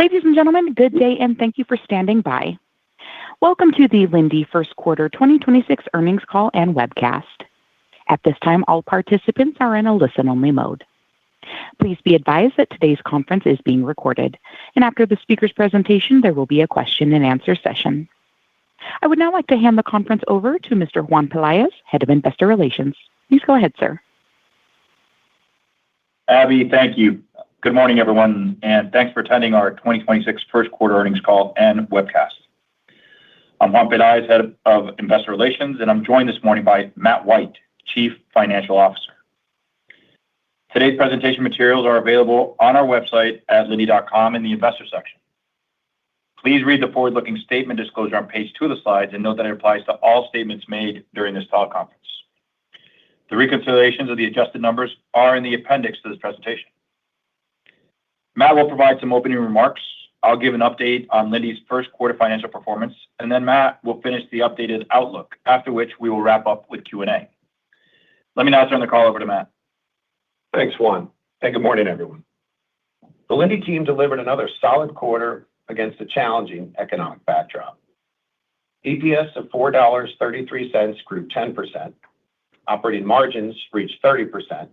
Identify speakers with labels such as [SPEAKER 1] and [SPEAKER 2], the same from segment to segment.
[SPEAKER 1] Ladies and gentlemen, good day and thank you for standing by. Welcome to the Linde First Quarter 2026 Earnings Call and Webcast. At this time, all participants are in a listen-only mode. Please be advised that today's conference is being recorded, and after the speaker's presentation, there will be a question-and-answer session. I would now like to hand the conference over to Mr. Juan Peláez, Head of Investor Relations. Please go ahead, sir.
[SPEAKER 2] Abby, thank you. Good morning, everyone, and thanks for attending our 2026 first quarter earnings call and webcast. I'm Juan Peláez, Head of Investor Relations, and I'm joined this morning by Matt White, Chief Financial Officer. Today's presentation materials are available on our website at linde.com in the investor section. Please read the forward-looking statement disclosure on page 2 of the slides and note that it applies to all statements made during this teleconference. The reconciliations of the adjusted numbers are in the appendix to this presentation. Matt will provide some opening remarks. I'll give an update on Linde's first quarter financial performance, and then Matt will finish the updated outlook, after which we will wrap up with Q&A. Let me now turn the call over to Matt.
[SPEAKER 3] Thanks, Juan, and good morning, everyone. The Linde team delivered another solid quarter against a challenging economic backdrop. EPS of $4.33 grew 10%, operating margins reached 30%,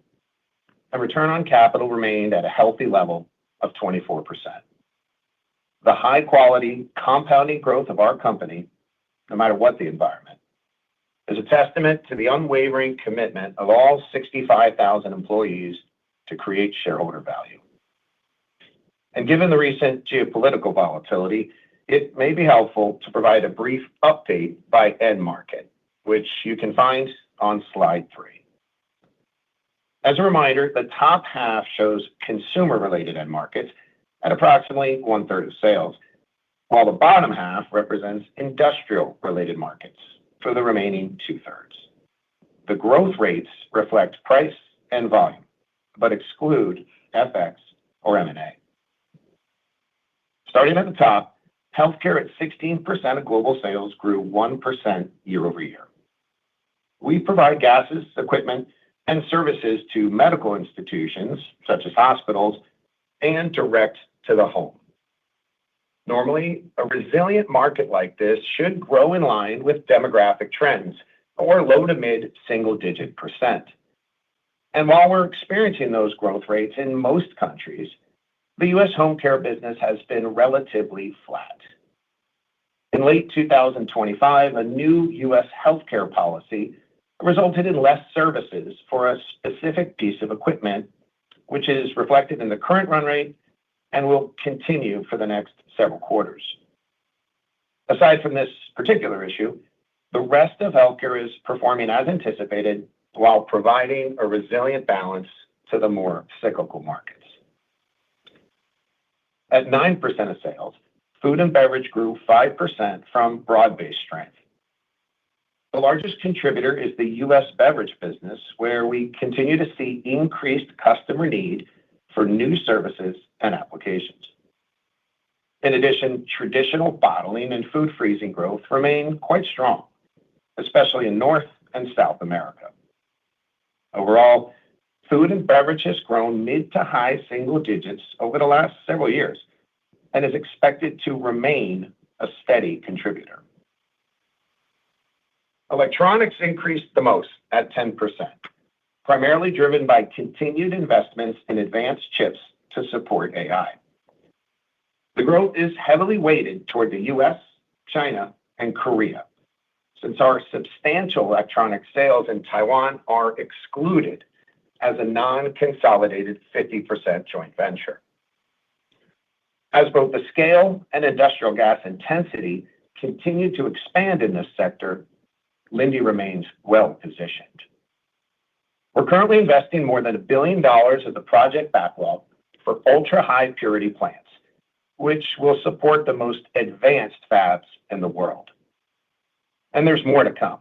[SPEAKER 3] and return on capital remained at a healthy level of 24%. The high-quality compounding growth of our company, no matter what the environment, is a testament to the unwavering commitment of all 65,000 employees to create shareholder value. Given the recent geopolitical volatility, it may be helpful to provide a brief update by end market, which you can find on slide 3. As a reminder, the top half shows consumer-related end markets at approximately 1/3 of sales, while the bottom half represents industrial-related markets for the remaining 2/3. The growth rates reflect price and volume, but exclude FX or M&A. Starting at the top, healthcare at 16% of global sales grew 1% year-over-year. We provide gases, equipment, and services to medical institutions such as hospitals and direct to the home. Normally, a resilient market like this should grow in line with demographic trends or low to mid-single-digit %. While we're experiencing those growth rates in most countries, the U.S. home care business has been relatively flat. In late 2025, a new U.S. healthcare policy resulted in less services for a specific piece of equipment, which is reflected in the current run rate and will continue for the next several quarters. Aside from this particular issue, the rest of healthcare is performing as anticipated while providing a resilient balance to the more cyclical markets. At 9% of sales, food and beverage grew 5% from broad-based strength. The largest contributor is the U.S. beverage business, where we continue to see increased customer need for new services and applications. In addition, traditional bottling and food freezing growth remain quite strong, especially in North and South America. Overall, food and beverage has grown mid to high single digits over the last several years and is expected to remain a steady contributor. Electronics increased the most at 10%, primarily driven by continued investments in advanced chips to support AI. The growth is heavily weighted toward the U.S., China, and Korea, since our substantial electronic sales in Taiwan are excluded as a non-consolidated 50% joint venture. As both the scale and industrial gas intensity continue to expand in this sector, Linde remains well-positioned. We're currently investing more than $1 billion of the project backlog for ultra-high purity plants, which will support the most advanced fabs in the world. There's more to come,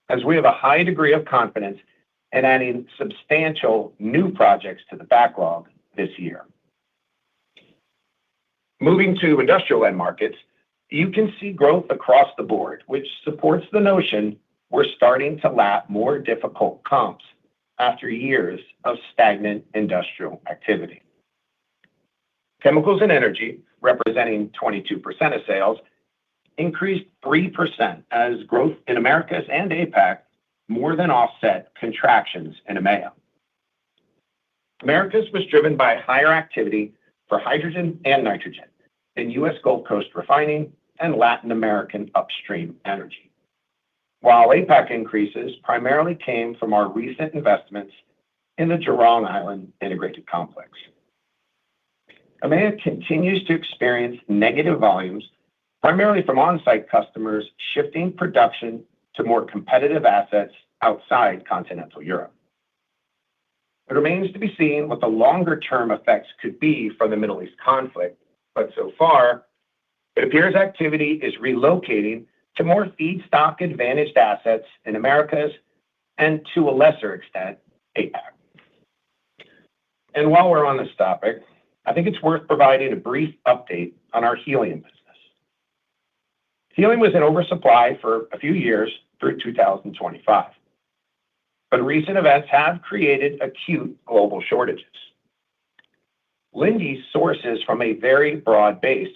[SPEAKER 3] as we have a high degree of confidence in adding substantial new projects to the backlog this year. Moving to industrial end markets, you can see growth across the board, which supports the notion we're starting to lap more difficult comps after years of stagnant industrial activity. Chemicals and energy representing 22% of sales, increased 3% as growth in Americas and APAC more than offset contractions in EMEA. Americas was driven by higher activity for hydrogen and nitrogen in U.S. Gulf Coast refining and Latin American upstream energy, while APAC increases primarily came from our recent investments in the Jurong Island integrated complex. EMEA continues to experience negative volumes, primarily from on-site customers shifting production to more competitive assets outside continental Europe. It remains to be seen what the longer-term effects could be from the Middle East conflict, but so far, it appears activity is relocating to more feedstock-advantaged assets in Americas and, to a lesser extent, APAC. And while we're on this topic, I think it's worth providing a brief update on our helium business. Helium was in oversupply for a few years through 2025, but recent events have created acute global shortages. Linde sources from a very broad base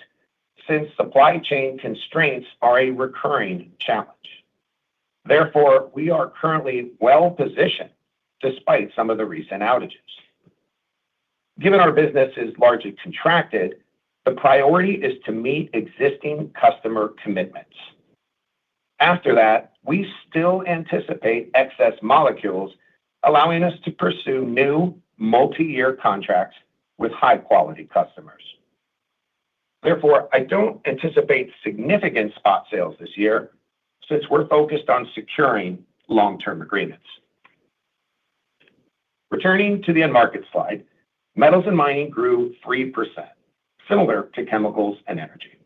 [SPEAKER 3] since supply chain constraints are a recurring challenge. Therefore, we are currently well positioned despite some of the recent outages. Given our business is largely contracted, the priority is to meet existing customer commitments. After that, we still anticipate excess molecules, allowing us to pursue new multi-year contracts with high-quality customers. Therefore, I don't anticipate significant spot sales this year since we're focused on securing long-term agreements. Returning to the end market slide, metals and mining grew 3%, similar to chemicals and energy.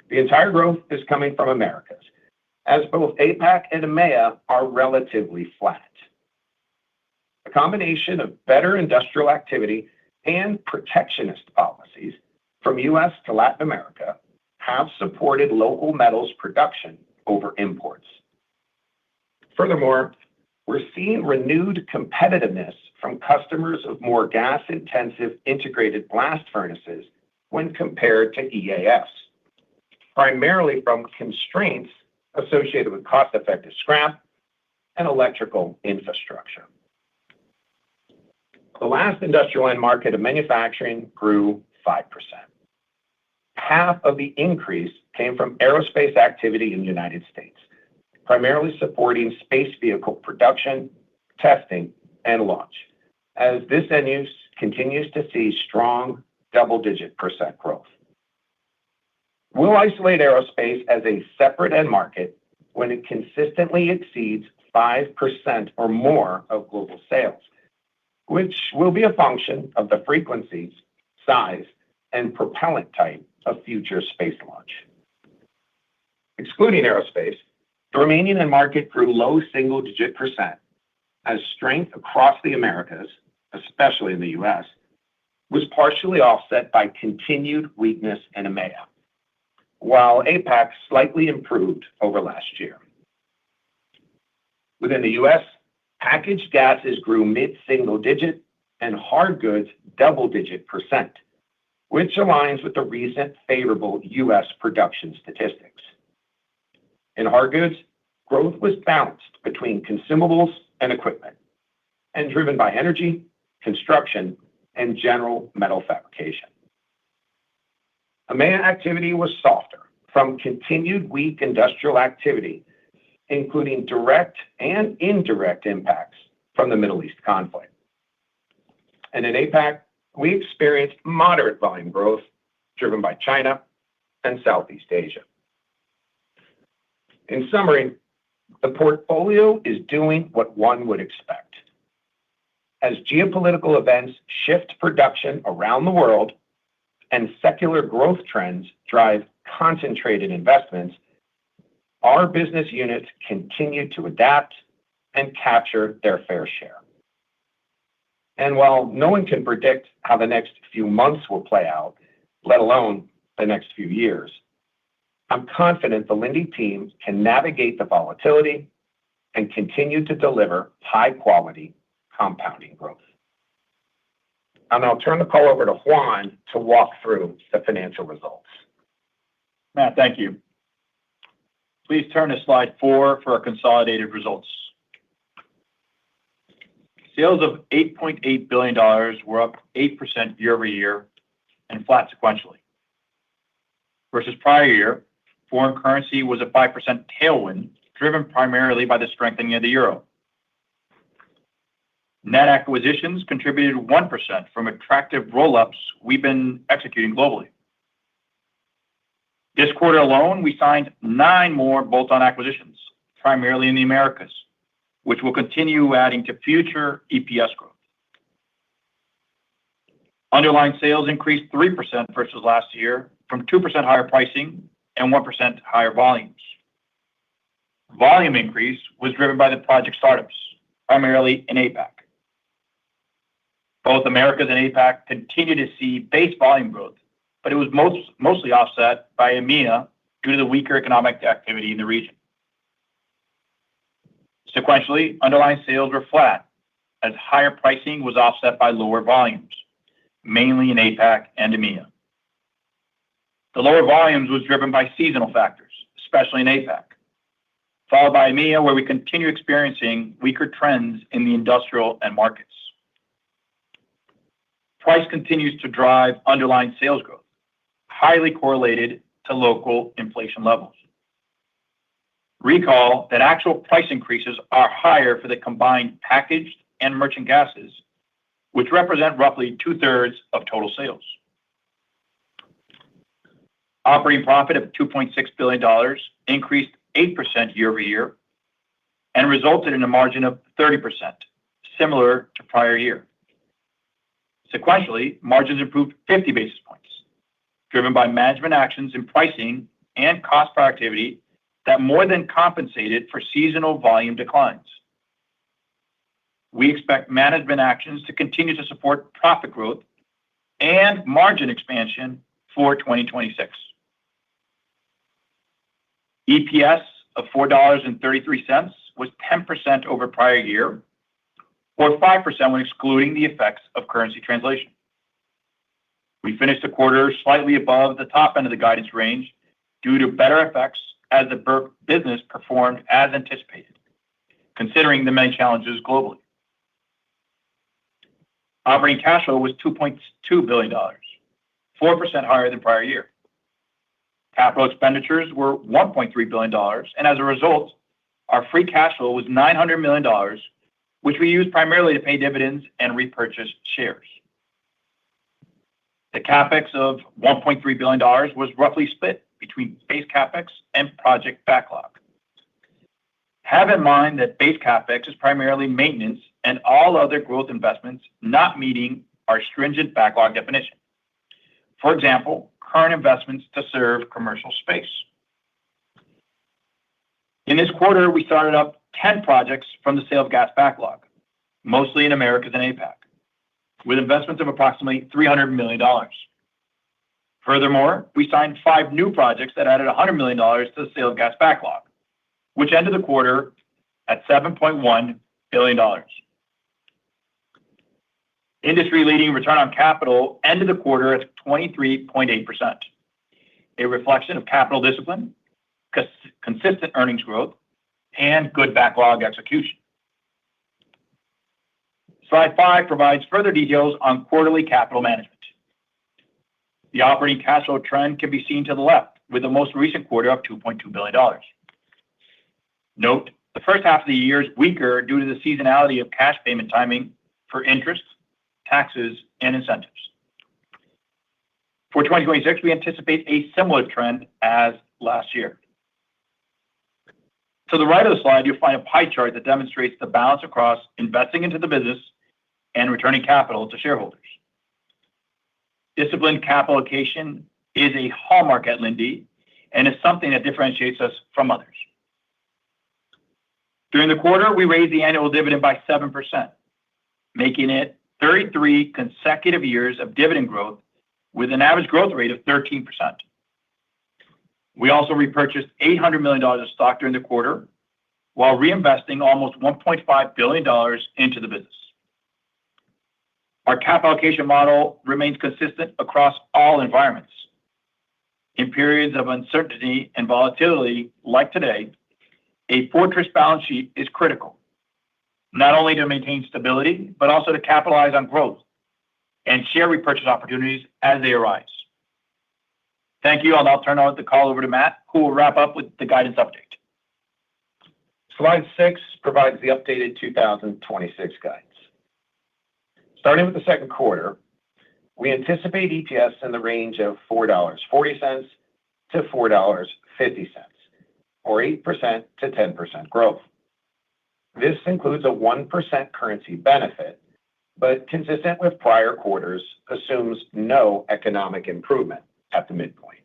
[SPEAKER 3] The entire growth is coming from Americas, as both APAC and EMEA are relatively flat. A combination of better industrial activity and protectionist policies from U.S. to Latin America have supported local metals production over imports. Furthermore, we're seeing renewed competitiveness from customers of more gas-intensive integrated blast furnaces when compared to EAFs, primarily from constraints associated with cost-effective scrap and electrical infrastructure. The last industrial end market of manufacturing grew 5%. Half of the increase came from aerospace activity in the United States, primarily supporting space vehicle production, testing, and launch, as this end use continues to see strong double-digit % growth. We'll isolate aerospace as a separate end market when it consistently exceeds 5% or more of global sales, which will be a function of the frequency, size, and propellant type of future space launch. Excluding aerospace, the remaining end market grew low single-digit % as strength across the Americas, especially in the U.S., was partially offset by continued weakness in EMEA, while APAC slightly improved over last year. Within the U.S., packaged gases grew mid-single digit and hard goods double-digit %, which aligns with the recent favorable U.S. production statistics. In hard goods, growth was balanced between consumables and equipment and driven by energy, construction, and general metal fabrication. EMEA activity was softer from continued weak industrial activity, including direct and indirect impacts from the Middle East conflict. And in APAC, we experienced moderate volume growth driven by China and Southeast Asia. In summary, the portfolio is doing what one would expect. As geopolitical events shift production around the world and secular growth trends drive concentrated investments, our business units continue to adapt and capture their fair share. And while no one can predict how the next few months will play out, let alone the next few years, I'm confident the Linde team can navigate the volatility and continue to deliver high-quality compounding growth. I'll turn the call over to Juan to walk through the financial results.
[SPEAKER 2] Matt, thank you. Please turn to slide 4 for our consolidated results. Sales of $8.8 billion were up 8% year-over-year and flat sequentially. Versus prior year, foreign currency was a 5% tailwind, driven primarily by the strengthening of the euro. Net acquisitions contributed 1% from attractive roll-ups we've been executing globally. This quarter alone, we signed 9 more bolt-on acquisitions, primarily in the Americas, which will continue adding to future EPS growth. Underlying sales increased 3% versus last year from 2% higher pricing and 1% higher volumes. Volume increase was driven by the project startups, primarily in APAC. Both Americas and APAC continue to see base volume growth, but it was mostly offset by EMEA due to the weaker economic activity in the region. Sequentially, underlying sales were flat as higher pricing was offset by lower volumes, mainly in APAC and EMEA. The lower volumes was driven by seasonal factors, especially in APAC, followed by EMEA, where we continue experiencing weaker trends in the industrial end markets. Price continues to drive underlying sales growth, highly correlated to local inflation levels. Recall that actual price increases are higher for the combined packaged and merchant gases, which represent roughly 2/3 of total sales. Operating profit of $2.6 billion increased 8% year-over-year and resulted in a margin of 30%, similar to prior year. Sequentially, margins improved 50 basis points, driven by management actions in pricing and cost productivity that more than compensated for seasonal volume declines. We expect management actions to continue to support profit growth and margin expansion for 2026. EPS of $4.33 was 10% over prior year, or 5% when excluding the effects of currency translation. We finished the quarter slightly above the top end of the guidance range due to better effects as the business performed as anticipated, considering the many challenges globally. Operating cash flow was $2.2 billion, 4% higher than prior year. Capital expenditures were $1.3 billion, and as a result, our free cash flow was $900 million, which we used primarily to pay dividends and repurchase shares. The CapEx of $1.3 billion was roughly split between base CapEx and project backlog. Have in mind that base CapEx is primarily maintenance and all other growth investments not meeting our stringent backlog definition. For example, current investments to serve commercial space. In this quarter, we started up 10 projects from the sale of gas backlog, mostly in Americas and APAC, with investments of approximately $300 million. Furthermore, we signed 5 new projects that added $100 million to the sale of gas backlog, which ended the quarter at $7.1 billion. Industry-leading return on capital ended the quarter at 23.8%, a reflection of capital discipline, consistent earnings growth, and good backlog execution. Slide 5 provides further details on quarterly capital management. The operating cash flow trend can be seen to the left, with the most recent quarter of $2.2 billion. Note, the first half of the year is weaker due to the seasonality of cash payment timing for interest, taxes, and incentives. For 2026, we anticipate a similar trend as last year. To the right of the slide, you'll find a pie chart that demonstrates the balance across investing into the business and returning capital to shareholders. Disciplined capital allocation is a hallmark at Linde and is something that differentiates us from others. During the quarter, we raised the annual dividend by 7%, making it 33 consecutive years of dividend growth with an average growth rate of 13%. We also repurchased $800 million of stock during the quarter while reinvesting almost $1.5 billion into the business. Our capital allocation model remains consistent across all environments. In periods of uncertainty and volatility like today, a fortress balance sheet is critical, not only to maintain stability, but also to capitalize on growth and share repurchase opportunities as they arise. Thank you. I'll now turn the call over to Matt, who will wrap up with the guidance update.
[SPEAKER 3] Slide 6 provides the updated 2026 guidance. Starting with the second quarter, we anticipate EPS in the range of $4.40 to $4.50, or 8% to 10% growth. This includes a 1% currency benefit, but consistent with prior quarters, assumes no economic improvement at the midpoint.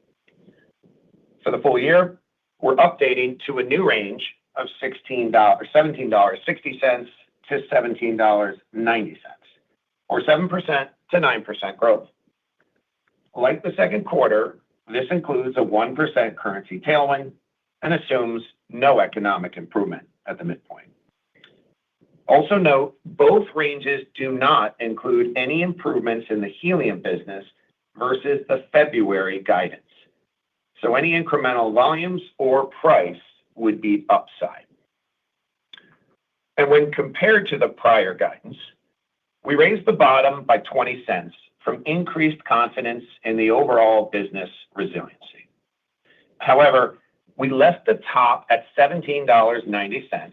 [SPEAKER 3] For the full year, we're updating to a new range of $17.60 to $17.90, or 7% to 9% growth. Like the second quarter, this includes a 1% currency tailwind and assumes no economic improvement at the midpoint. Also note, both ranges do not include any improvements in the helium business versus the February guidance. So any incremental volumes or price would be upside. And when compared to the prior guidance, we raised the bottom by 20 cents from increased confidence in the overall business resiliency. However, we left the top at $17.90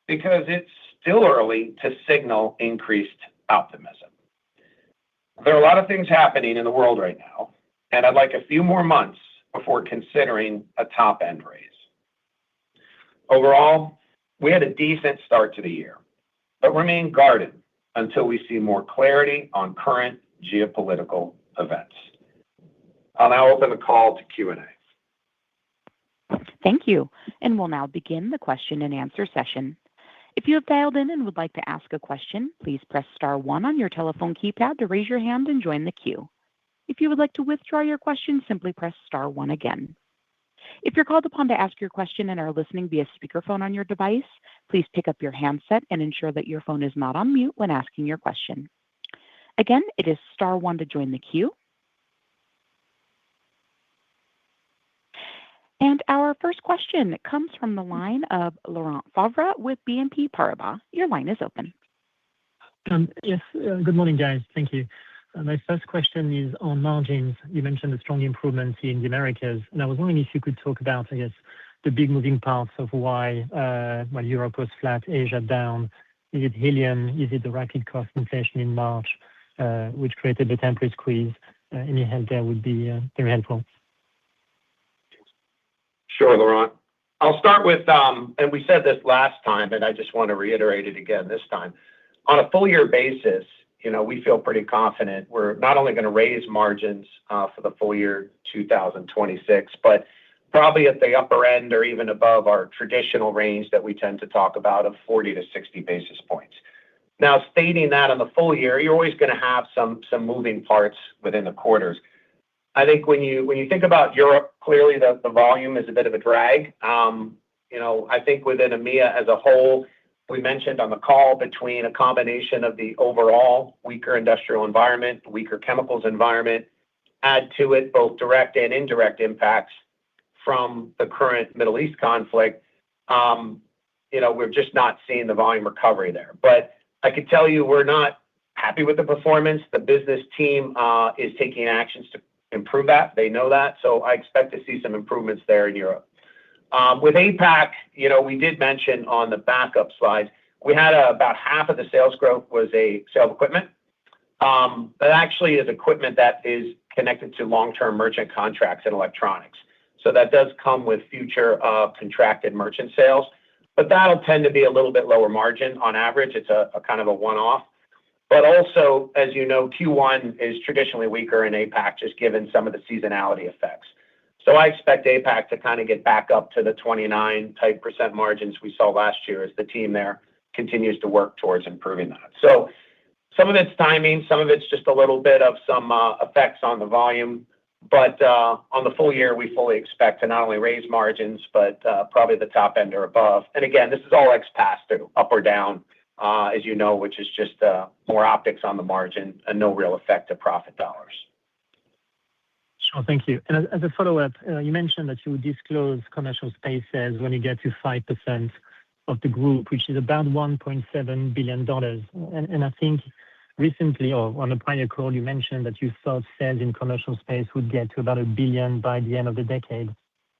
[SPEAKER 3] because it's still early to signal increased optimism. There are a lot of things happening in the world right now, and I'd like a few more months before considering a top-end raise. Overall, we had a decent start to the year, but remain guarded until we see more clarity on current geopolitical events. I'll now open the call to Q&A.
[SPEAKER 1] Thank you. And we'll now begin the question and answer session. If you have dialed in and would like to ask a question, please press star 1 on your telephone keypad to raise your hand and join the queue. If you would like to withdraw your question, simply press star 1 again. If you're called upon to ask your question and are listening via speakerphone on your device, please pick up your handset and ensure that your phone is not on mute when asking your question. Again, it is star 1 to join the queue. And our first question comes from the line of Laurent Favre with BNP Paribas. Your line is open.
[SPEAKER 4] Yes, good morning, guys. Thank you. My first question is on margins. You mentioned the strong improvements in the Americas, and I was wondering if you could talk about, I guess, the big moving parts of why Europe was flat, Asia down. Is it helium? Is it the rapid cost inflation in March, which created the temporary squeeze? Any help there would be very helpful.
[SPEAKER 3] Sure, Laurent. I'll start with, and we said this last time, and I just want to reiterate it again this time. On a full year basis, we feel pretty confident. We're not only going to raise margins for the full year 2026, but probably at the upper end or even above our traditional range that we tend to talk about of 40 to 60 basis points. Now, stating that on the full year, you're always going to have some moving parts within the quarters. I think when you think about Europe, clearly the volume is a bit of a drag. I think within EMEA as a whole, we mentioned on the call between a combination of the overall weaker industrial environment, weaker chemicals environment, add to it both direct and indirect impacts from the current Middle East conflict. We're just not seeing the volume recovery there. But I could tell you we're not happy with the performance. The business team is taking actions to improve that. They know that. So I expect to see some improvements there in Europe. With APAC, we did mention on the backup slides, we had about half of the sales growth was a sale of equipment. That actually is equipment that is connected to long-term merchant contracts and electronics. So that does come with future contracted merchant sales. But that'll tend to be a little bit lower margin on average. It's a kind of a one-off. But also, as you know, Q1 is traditionally weaker in APAC, just given some of the seasonality effects. So I expect APAC to kind of get back up to the 29% margins we saw last year as the team there continues to work towards improving that. So some of it's timing, some of it's just a little bit of some effects on the volume. But on the full year, we fully expect to not only raise margins, but probably the top end or above. And again, this is all ex pass-through, up or down as you know, which is just more optics on the margin and no real effect to profit dollars.
[SPEAKER 4] Sure. Thank you. And as a follow-up, you mentioned that you would disclose commercial space sales when you get to 5% of the group, which is about $1.7 billion. And I think recently, or on a prior call, you mentioned that you thought sales in commercial space would get to about $1 billion by the end of the decade.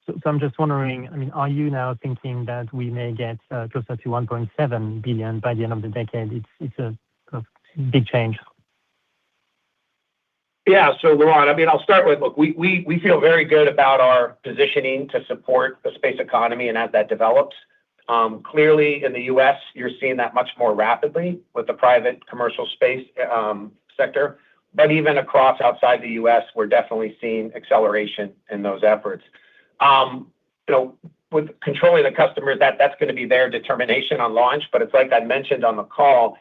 [SPEAKER 4] So I'm just wondering, I mean, are you now thinking that we may get closer to $1.7 billion by the end of the decade? It's a big change.
[SPEAKER 3] Yeah. So, Laurent, I mean, I'll start with, look, we feel very good about our positioning to support the space economy and as that develops. Clearly, in the U.S., you're seeing that much more rapidly with the private commercial space sector. But even across outside the U.S., we're definitely seeing acceleration in those efforts. With controlling the customers, that's going to be their determination on launch. But it's like I mentioned on the call,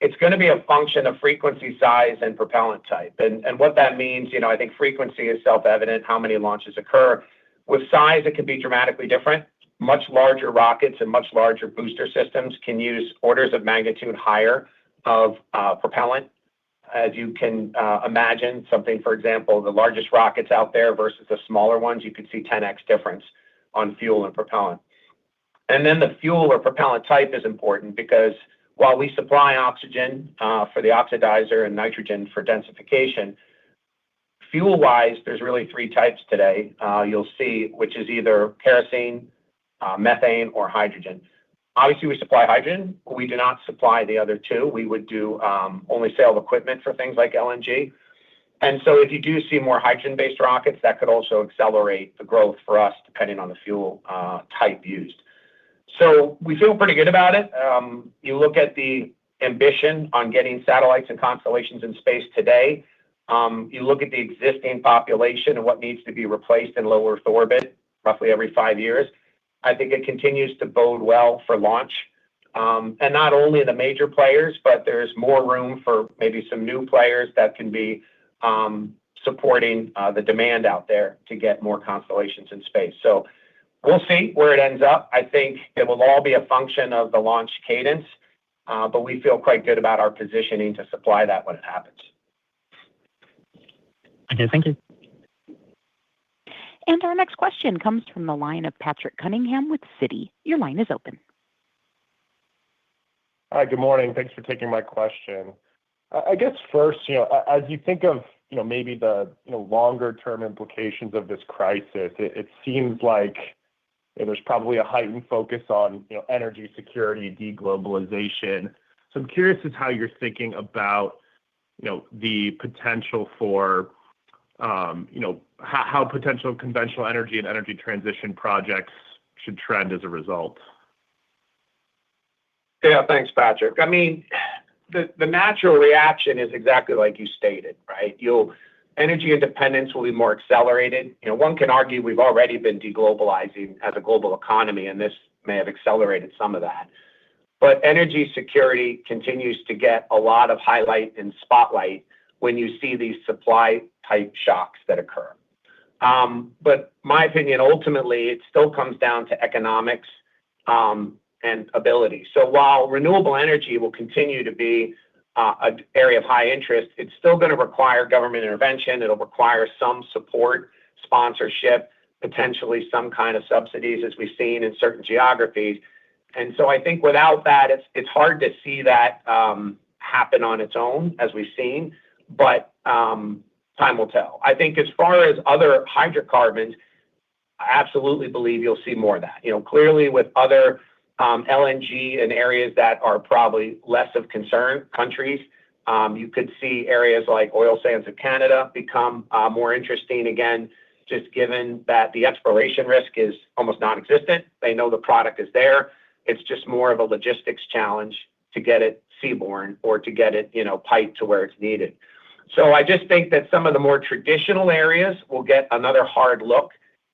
[SPEAKER 3] it's going to be a function of frequency, size, and propellant type. And what that means, I think frequency is self-evident, how many launches occur. With size, it can be dramatically different. Much larger rockets and much larger booster systems can use orders of magnitude higher of propellant. As you can imagine, something, for example, the largest rockets out there versus the smaller ones, you could see 10x difference on fuel and propellant. And then the fuel or propellant type is important because while we supply oxygen for the oxidizer and nitrogen for densification, fuel-wise, there's really three types today. You'll see, which is either kerosene, methane, or hydrogen. Obviously, we supply hydrogen. We do not supply the other two. We would do only sale of equipment for things like LNG. And so if you do see more hydrogen-based rockets, that could also accelerate the growth for us, depending on the fuel type used. So we feel pretty good about it. You look at the ambition on getting satellites and constellations in space today. You look at the existing population and what needs to be replaced in low Earth orbit roughly every 5 years. I think it continues to bode well for launch. And not only the major players, but there's more room for maybe some new players that can be supporting the demand out there to get more constellations in space. So we'll see where it ends up. I think it will all be a function of the launch cadence, but we feel quite good about our positioning to supply that when it happens.
[SPEAKER 4] Okay, thank you.
[SPEAKER 1] And our next question comes from the line of Patrick Cunningham with Citi. Your line is open.
[SPEAKER 5] Hi, good morning. Thanks for taking my question. I guess first, as you think of, maybe the, longer term implications of this crisis, it seems like there's probably a heightened focus on, energy security, deglobalization. So I'm curious as how you're thinking about, the potential for, how potential conventional energy and energy transition projects should trend as a result.
[SPEAKER 3] Yeah, thanks, Patrick. I mean, the natural reaction is exactly like you stated, right? Energy independence will be more accelerated. One can argue we've already been deglobalizing as a global economy, and this may have accelerated some of that. But energy security continues to get a lot of highlight and spotlight when you see these supply type shocks that occur. But my opinion, ultimately, it still comes down to economics and ability. So while renewable energy will continue to be an area of high interest, it's still going to require government intervention. It'll require some support, sponsorship, potentially some kind of subsidies, as we've seen in certain geographies. And so I think without that, it's hard to see that happen on its own, as we've seen. But time will tell. I think as far as other hydrocarbons, I absolutely believe you'll see more of that. Clearly with other LNG in areas that are probably less of concern countries, you could see areas like oil sands of Canada become more interesting again, just given that the exploration risk is almost non-existent. They know the product is there. It's just more of a logistics challenge to get it seaborne or to get it, piped to where it's needed. So I just think that some of the more traditional areas will get another hard look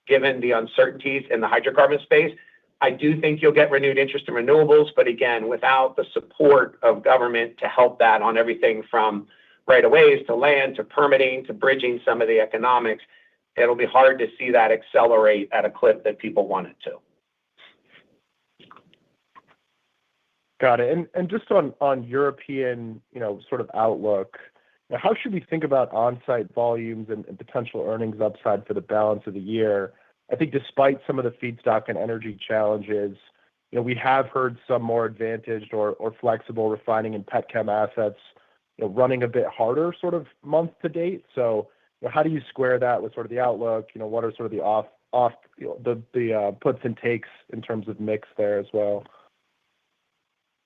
[SPEAKER 3] given the uncertainties in the hydrocarbon space. I do think you'll get renewed interest in renewables, but again, without the support of government to help that on everything from right-of-ways to land to permitting to bridging some of the economics, it'll be hard to see that accelerate at a clip that people want it to.
[SPEAKER 5] Got it. And just on European, sort of outlook, how should we think about on-site volumes and potential earnings upside for the balance of the year? I think despite some of the feedstock and energy challenges, we have heard some more advantaged or flexible refining and petchem assets, running a bit harder sort of month to date. So, how do you square that with sort of the outlook? What are sort of the puts and takes in terms of mix there as well?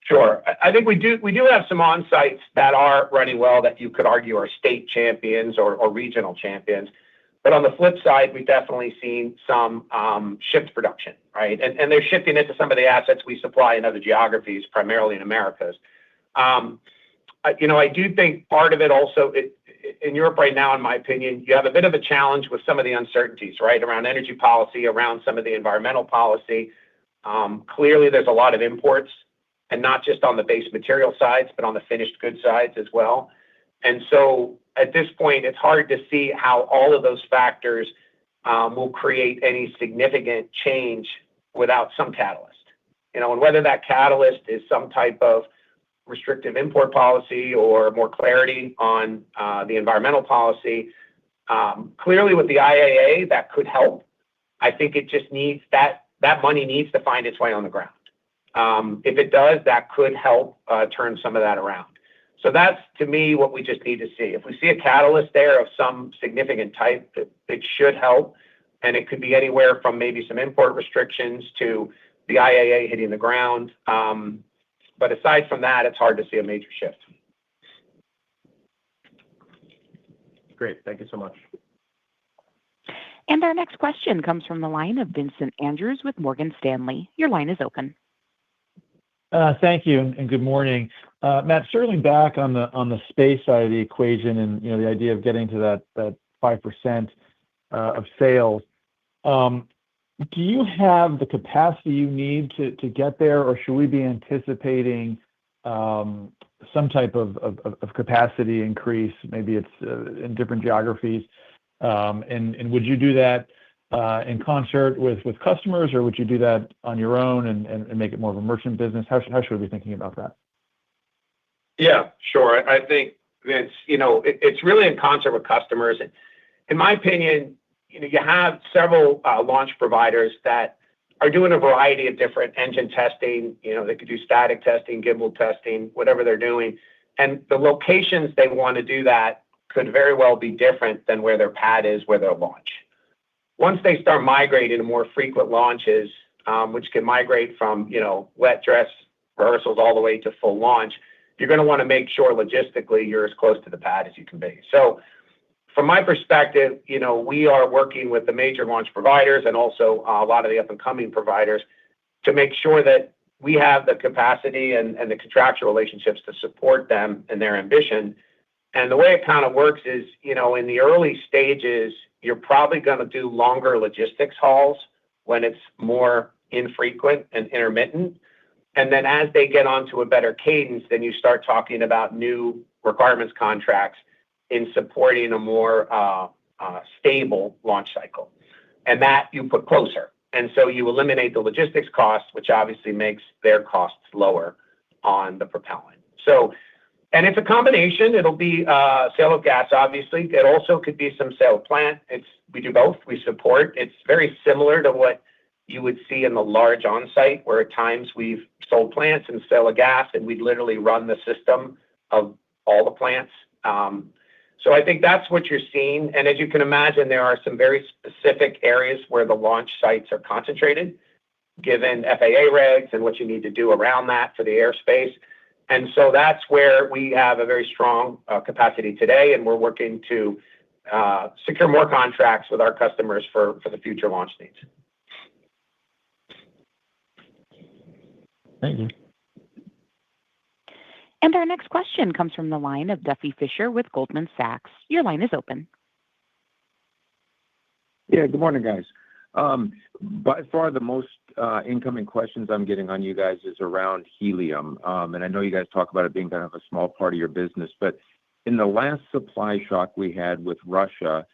[SPEAKER 3] Sure. I think we do have some on-sites that are running well that you could argue are state champions or regional champions. But on the flip side, we've definitely seen some shift production, right? And they're shifting into some of the assets we supply in other geographies, primarily in Americas. I do think part of it also, in Europe right now, in my opinion, you have a bit of a challenge with some of the uncertainties, right, around energy policy, around some of the environmental policy. Clearly, there's a lot of imports, and not just on the base material sides, but on the finished goods sides as well. And so at this point, it's hard to see how all of those factors will create any significant change without some catalyst. And whether that catalyst is some type of restrictive import policy or more clarity on the environmental policy, clearly with the IAA, that could help. I think it just needs that money needs to find its way on the ground. If it does, that could help turn some of that around. So that's, to me, what we just need to see. If we see a catalyst there of some significant type, it should help. And it could be anywhere from maybe some import restrictions to the IAA hitting the ground. But aside from that, it's hard to see a major shift.
[SPEAKER 5] Great. Thank you so much.
[SPEAKER 1] And our next question comes from the line of Vincent Andrews with Morgan Stanley. Your line is open.
[SPEAKER 6] Thank you, and good morning. Matt, circling back on the space side of the equation and the idea of getting to that 5% of sales, do you have the capacity you need to get there, or should we be anticipating some type of capacity increase? Maybe it's in different geographies. And would you do that in concert with customers, or would you do that on your own and make it more of a merchant business? How should we be thinking about that?
[SPEAKER 3] Yeah, sure. I think, Vince, it's really in concert with customers. In my opinion, you have several launch providers that are doing a variety of different engine testing. They could do static testing, gimbal testing, whatever they're doing. And the locations they want to do that could very well be different than where their pad is, where they'll launch. Once they start migrating to more frequent launches, which can migrate from, wet dress rehearsals all the way to full launch, you're going to want to make sure logistically you're as close to the pad as you can be. So from my perspective, we are working with the major launch providers and also a lot of the up-and-coming providers to make sure that we have the capacity and the contractual relationships to support them and their ambition. And the way it kind of works is, in the early stages, you're probably going to do longer logistics hauls when it's more infrequent and intermittent. And then as they get onto a better cadence, then you start talking about new requirements contracts in supporting a more stable launch cycle. And that you put closer. And so you eliminate the logistics costs, which obviously makes their costs lower on the propellant. And it's a combination. It'll be sale of gas, obviously. It also could be some sale of plant. We do both. We support. It's very similar to what you would see in the large on-site, where at times we've sold plants and sale of gas, and we'd literally run the system of all the plants. So I think that's what you're seeing. And as you can imagine, there are some very specific areas where the launch sites are concentrated, given FAA regs and what you need to do around that for the airspace. And so that's where we have a very strong capacity today, and we're working to secure more contracts with our customers for the future launch needs.
[SPEAKER 6] Thank you.
[SPEAKER 1] And our next question comes from the line of Duffy Fischer with Goldman Sachs. Your line is open.
[SPEAKER 7] Yeah, good morning, guys. By far, the most incoming questions I'm getting on you guys is around helium. And I know you guys talk about it being kind of a small part of your business, but in the last supply shock we had with Russia,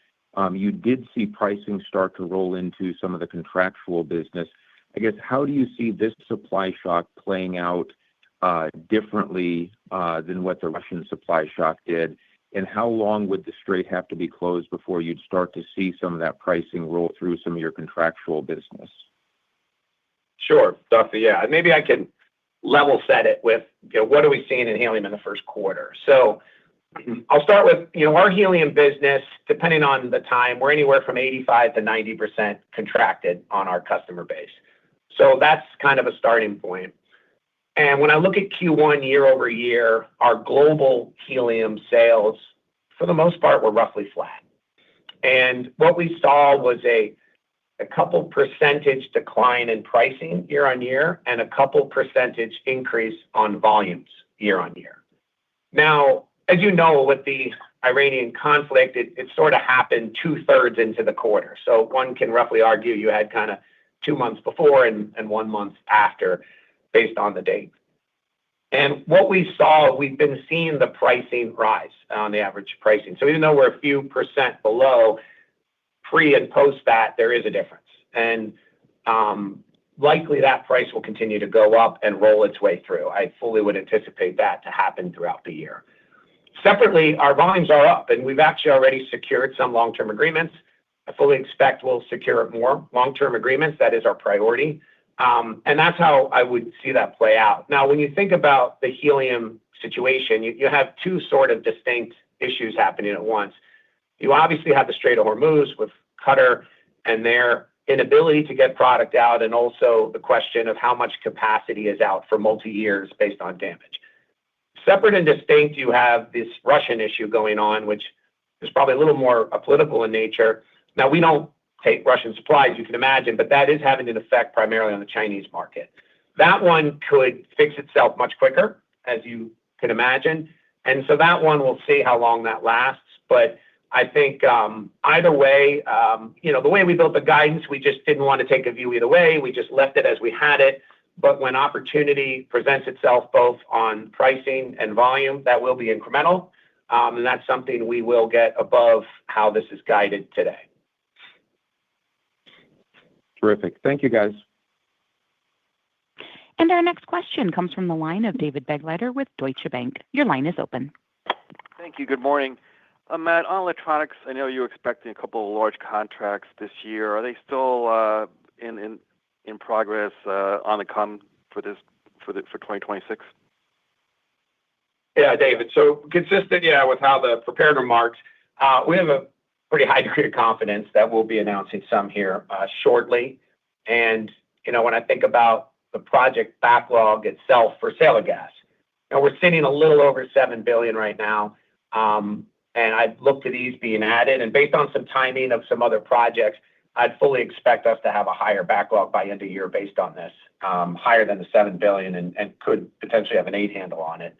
[SPEAKER 7] you did see pricing start to roll into some of the contractual business. I guess, how do you see this supply shock playing out differently than what the Russian supply shock did? And how long would the strait have to be closed before you'd start to see some of that pricing roll through some of your contractual business?
[SPEAKER 3] Sure, Duffy. Yeah, maybe I can level set it with what are we seeing in helium in the first quarter. So I'll start with our helium business. Depending on the time, we're anywhere from 85 to 90% contracted on our customer base. So that's kind of a starting point. And when I look at Q1 year over year, our global helium sales, for the most part, were roughly flat. And what we saw was a couple percentage decline in pricing year on year and a couple percentage increase on volumes year on year. Now, as you know, with the Iranian conflict, it sort of happened 2/3 into the quarter. So one can roughly argue you had kind of 2 months before and 1 month after, based on the date. And what we saw, we've been seeing the pricing rise on the average pricing. So even though we're a few percent below, pre and post that, there is a difference. And likely that price will continue to go up and roll its way through. I fully would anticipate that to happen throughout the year. Separately, our volumes are up, and we've actually already secured some long-term agreements. I fully expect we'll secure more long-term agreements. That is our priority. And that's how I would see that play out. Now, when you think about the helium situation, you have two sort of distinct issues happening at once. You obviously have the Strait of Hormuz with Qatar and their inability to get product out, and also the question of how much capacity is out for multi-years based on damage. Separate and distinct, you have this Russian issue going on, which is probably a little more political in nature. Now, we don't take Russian supplies, you can imagine, but that is having an effect primarily on the Chinese market. That one could fix itself much quicker, as you can imagine. And so that one, we'll see how long that lasts. But I think either way, the way we built the guidance, we just didn't want to take a view either way. We just left it as we had it. But when opportunity presents itself both on pricing and volume, that will be incremental. And that's something we will get above how this is guided today.
[SPEAKER 7] Terrific. Thank you, guys.
[SPEAKER 1] And our next question comes from the line of David Begleiter with Deutsche Bank. Your line is open.
[SPEAKER 8] Thank you. Good morning. Matt, on electronics, I know you're expecting a couple of large contracts this year. Are they still in progress, on the come for 2026?
[SPEAKER 3] Yeah, David. So consistent, with how the prepared remarks, we have a pretty high degree of confidence that we'll be announcing some here shortly. And, when I think about the project backlog itself for sale of gas, we're sitting a little over $7 billion right now. And I'd look to these being added. And based on some timing of some other projects, I'd fully expect us to have a higher backlog by end of year based on this, higher than the $7 billion and could potentially have an 8 handle on it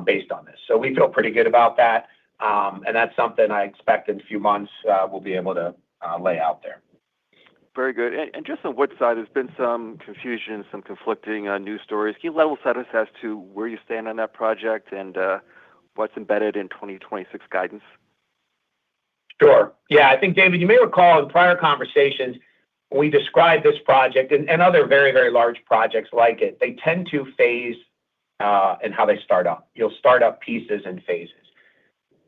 [SPEAKER 3] based on this. So we feel pretty good about that. And that's something I expect in a few months we'll be able to lay out there.
[SPEAKER 8] Very good. And just on Woodside, there's been some confusion, some conflicting news stories. Can you level set us as to where you stand on that project and what's embedded in 2026 guidance?
[SPEAKER 3] Sure. Yeah, I think, David, you may recall in prior conversations, when we described this project and other very, very large projects like it, they tend to phase in how they start up. You'll start up pieces and phases.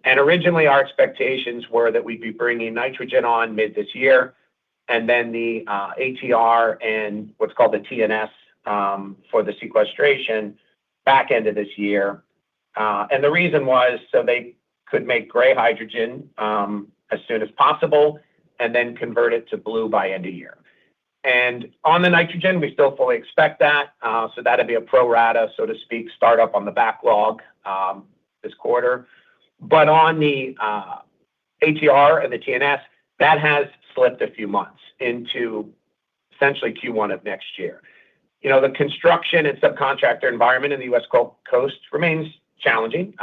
[SPEAKER 3] And originally, our expectations were that we'd be bringing nitrogen on mid this year, and then the ATR and what's called the TNS for the sequestration back end of this year. And the reason was so they could make gray hydrogen as soon as possible and then convert it to blue by end of year. And on the nitrogen, we still fully expect that. So that'd be a pro rata, so to speak, startup on the backlog this quarter. But on the ATR and the TNS, that has slipped a few months into essentially Q1 of next year. The construction and subcontractor environment in the U.S. Gulf Coast remains challenging.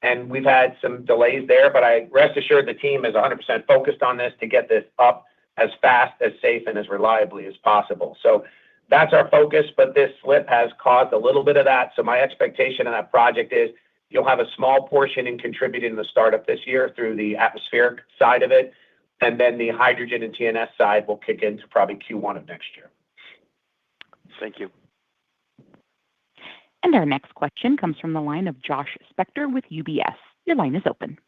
[SPEAKER 3] And we've had some delays there, but I rest assured the team is 100% focused on this to get this up as fast, as safe, and as reliably as possible. So that's our focus, but this slip has caused a little bit of that. So my expectation of that project is you'll have a small portion in contributing to the startup this year through the atmospheric side of it, and then the hydrogen and TNS side will kick into probably Q1 of next year.
[SPEAKER 8] Thank you.
[SPEAKER 1] Our next question comes from the line of Josh Spector with UBS. Your line is open.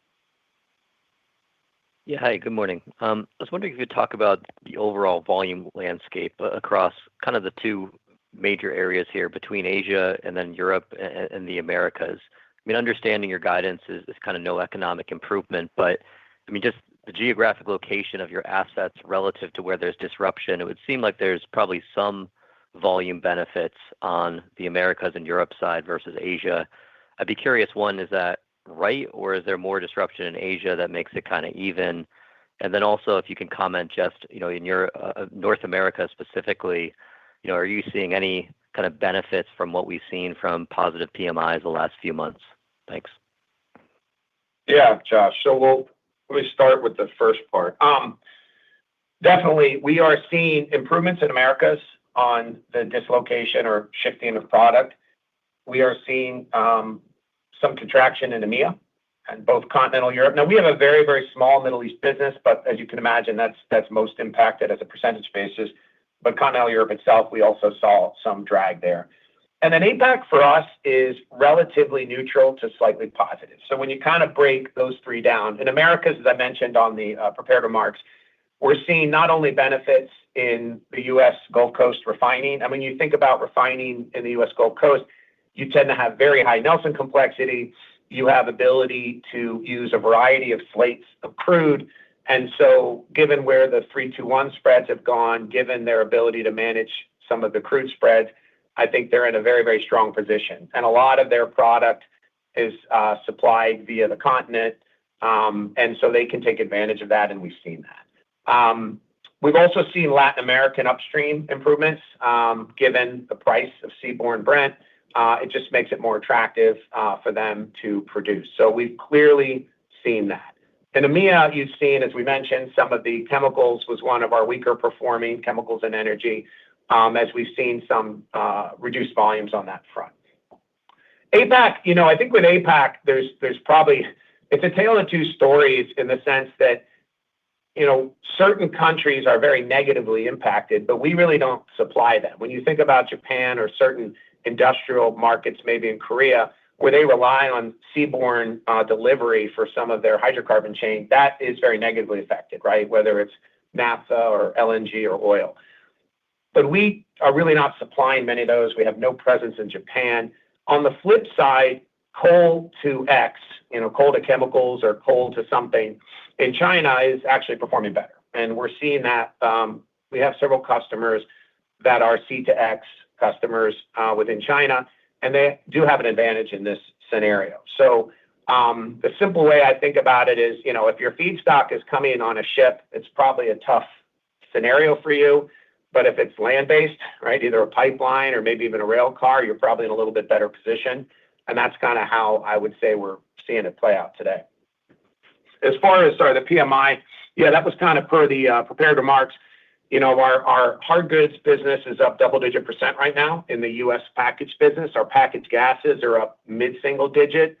[SPEAKER 9] Yeah. Hi, good morning. I was wondering if you could talk about the overall volume landscape across kind of the two major areas here between Asia and then Europe and the Americas. I mean, understanding your guidance is kind of no economic improvement, but I mean, just the geographic location of your assets relative to where there's disruption, it would seem like there's probably some volume benefits on the Americas and Europe side versus Asia. I'd be curious, one, is that right, or is there more disruption in Asia that makes it kind of even? And then also, if you can comment just, in your North America specifically, are you seeing any kind of benefits from what we've seen from positive PMIs the last few months? Thanks.
[SPEAKER 3] Yeah, Josh. So let me start with the first part. Definitely, we are seeing improvements in Americas on the dislocation or shifting of product. We are seeing some contraction in EMEA and both continental Europe. Now, we have a very, very small Middle East business, but as you can imagine, that's most impacted as a percentage basis. But continental Europe itself, we also saw some drag there. And then APAC for us is relatively neutral to slightly positive. So when you kind of break those three down, in Americas, as I mentioned on the prepared remarks, we're seeing not only benefits in the U.S. Gulf Coast refining. And when you think about refining in the U.S. Gulf Coast, you tend to have very high Nelson complexity. You have ability to use a variety of slates of crude. And so given where the 3-2-1 spreads have gone, given their ability to manage some of the crude spreads, I think they're in a very, very strong position. And a lot of their product is supplied via the continent. And so they can take advantage of that, and we've seen that. We've also seen Latin American upstream improvements given the price of seaborne Brent. It just makes it more attractive for them to produce. So we've clearly seen that. In EMEA, you've seen, as we mentioned, some of the chemicals was one of our weaker performing chemicals and energy, as we've seen some reduced volumes on that front. APAC, I think with APAC, there's probably, it's a tale of two stories in the sense that, certain countries are very negatively impacted, but we really don't supply them. When you think about Japan or certain industrial markets, maybe in Korea, where they rely on seaborne delivery for some of their hydrocarbon chain, that is very negatively affected, right? Whether it's naphtha or LNG or oil. But we are really not supplying many of those. We have no presence in Japan. On the flip side, coal to X, coal to chemicals or coal to something in China is actually performing better. And we're seeing that we have several customers that are C to X customers within China, and they do have an advantage in this scenario. So the simple way I think about it is, if your feedstock is coming on a ship, it's probably a tough scenario for you. But if it's land-based, right, either a pipeline or maybe even a rail car, you're probably in a little bit better position. And that's kind of how I would say we're seeing it play out today. As far as, the PMI, yeah, that was kind of per the prepared remarks. Our hard goods business is up double-digit % right now in the U.S. packaged business. Our packaged gases are up mid-single digit.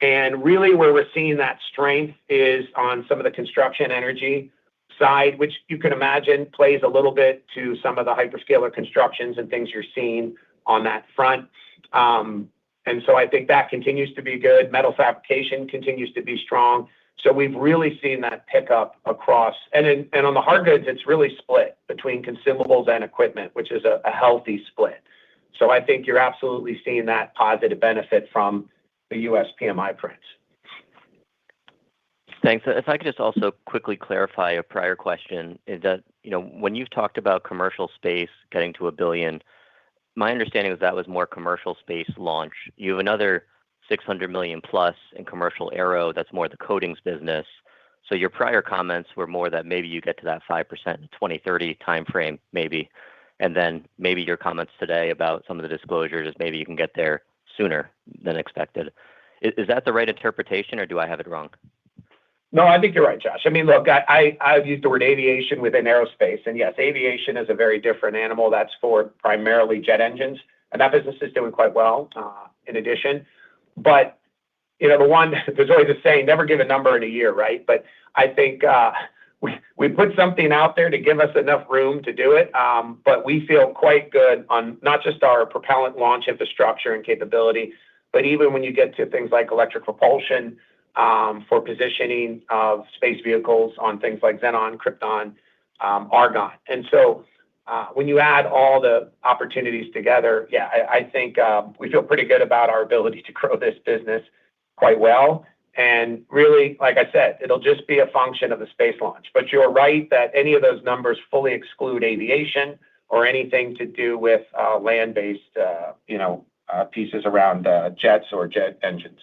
[SPEAKER 3] And really where we're seeing that strength is on some of the construction energy side, which you can imagine plays a little bit to some of the hyperscaler constructions and things you're seeing on that front. And so I think that continues to be good. Metal fabrication continues to be strong. So we've really seen that pick up across. And on the hard goods, it's really split between consumables and equipment, which is a healthy split. So I think you're absolutely seeing that positive benefit from the U.S. PMI prints.
[SPEAKER 9] Thanks. If I could just also quickly clarify a prior question, is that, when you've talked about commercial space getting to $1 billion, my understanding was that was more commercial space launch. You have another $600 million plus in commercial aero. That's more the coatings business. So your prior comments were more that maybe you get to that 5% in 2030 timeframe, maybe. And then maybe your comments today about some of the disclosures is maybe you can get there sooner than expected. Is that the right interpretation, or do I have it wrong?
[SPEAKER 3] No, I think you're right, Josh. I mean, look, I've used the word aviation within aerospace. And yes, aviation is a very different animal. That's for primarily jet engines. And that business is doing quite well in addition. But, there's always a saying, never give a number in a year, right? But I think we we put something out there to give us enough room to do it. But we feel quite good on not just our propellant launch infrastructure and capability, but even when you get to things like electric propulsion for positioning of space vehicles on things like Xenon, Krypton, Argon. And so when you add all the opportunities together, I think we feel pretty good about our ability to grow this business quite well. And really, like I said, it'll just be a function of the space launch. But you're right that any of those numbers fully exclude aviation or anything to do with land-based, pieces around jets or jet engines.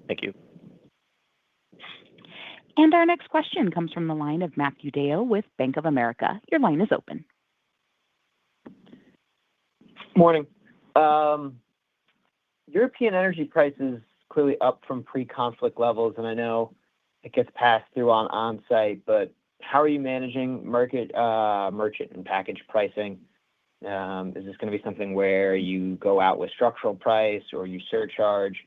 [SPEAKER 9] Thank you.
[SPEAKER 1] And our next question comes from the line of Matthew Deo with Bank of America. Your line is open.
[SPEAKER 10] Morning. European energy prices clearly up from pre-conflict levels, and I know it gets passed through on-site, but how are you managing merchant and package pricing? Is this going to be something where you go out with structural price or you surcharge?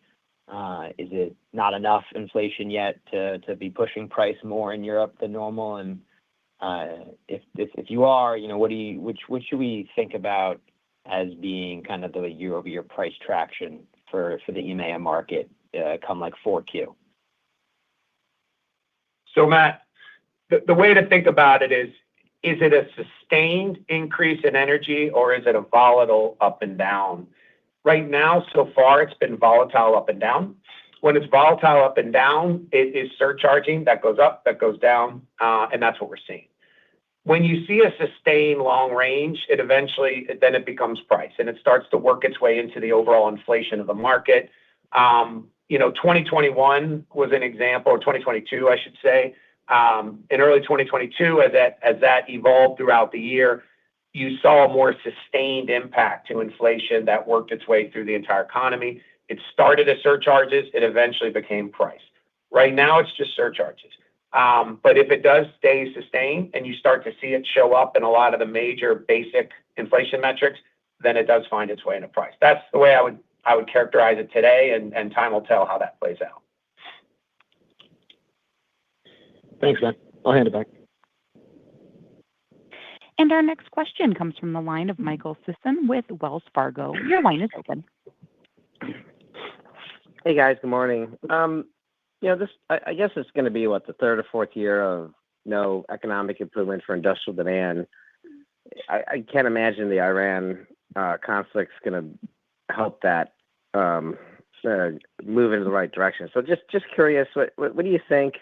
[SPEAKER 10] Is it not enough inflation yet to be pushing price more in Europe than normal? And if you are, what should we think about as being kind of the year-over-year price traction for the EMEA market come like 4Q?
[SPEAKER 3] So Matt, the way to think about it is it a sustained increase in energy or is it a volatile up and down? Right now, so far, it's been volatile up and down. When it's volatile up and down, it is surcharging. That goes up, that goes down, and that's what we're seeing. When you see a sustained long range, then it becomes price, and it starts to work its way into the overall inflation of the market. 2021 was an example, or 2022, I should say. In early 2022, as that evolved throughout the year, you saw a more sustained impact to inflation that worked its way through the entire economy. It started as surcharges. It eventually became price. Right now, it's just surcharges. But if it does stay sustained and you start to see it show up in a lot of the major basic inflation metrics, then it does find its way into price. That's the way I would characterize it today, and time will tell how that plays out.
[SPEAKER 10] Thanks, man. I'll hand it back.
[SPEAKER 1] And our next question comes from the line of Michael Sisson with Wells Fargo. Your line is open.
[SPEAKER 11] Hey, guys. Good morning. I guess it's going to be, the third or fourth year of no economic improvement for industrial demand. I can't imagine the Iran conflict's going to help that move in the right direction. So just curious, what do you think,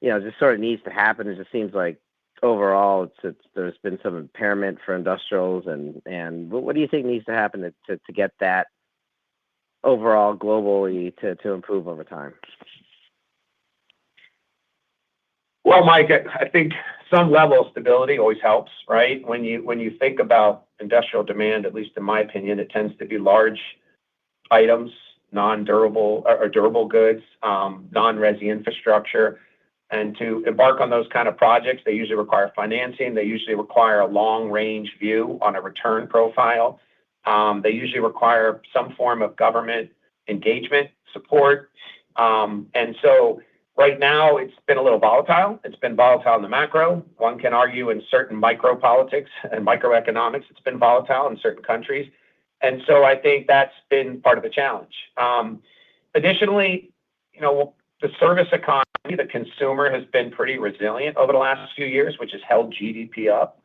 [SPEAKER 11] just sort of needs to happen? It just seems like overall there's been some impairment for industrials, and what do you think needs to happen to get that overall globally to improve over time?
[SPEAKER 3] Well, Mike, I think some level of stability always helps, right? When you think about industrial demand, at least in my opinion, it tends to be large items, non-durable or durable goods, non-resi infrastructure. And to embark on those kind of projects, they usually require financing. They usually require a long-range view on a return profile. They usually require some form of government engagement support. And so right now, it's been a little volatile. It's been volatile in the macro. One can argue in certain micropolitics and microeconomics, it's been volatile in certain countries. And so I think that's been part of the challenge. Additionally, the service economy, the consumer has been pretty resilient over the last few years, which has held GDP up.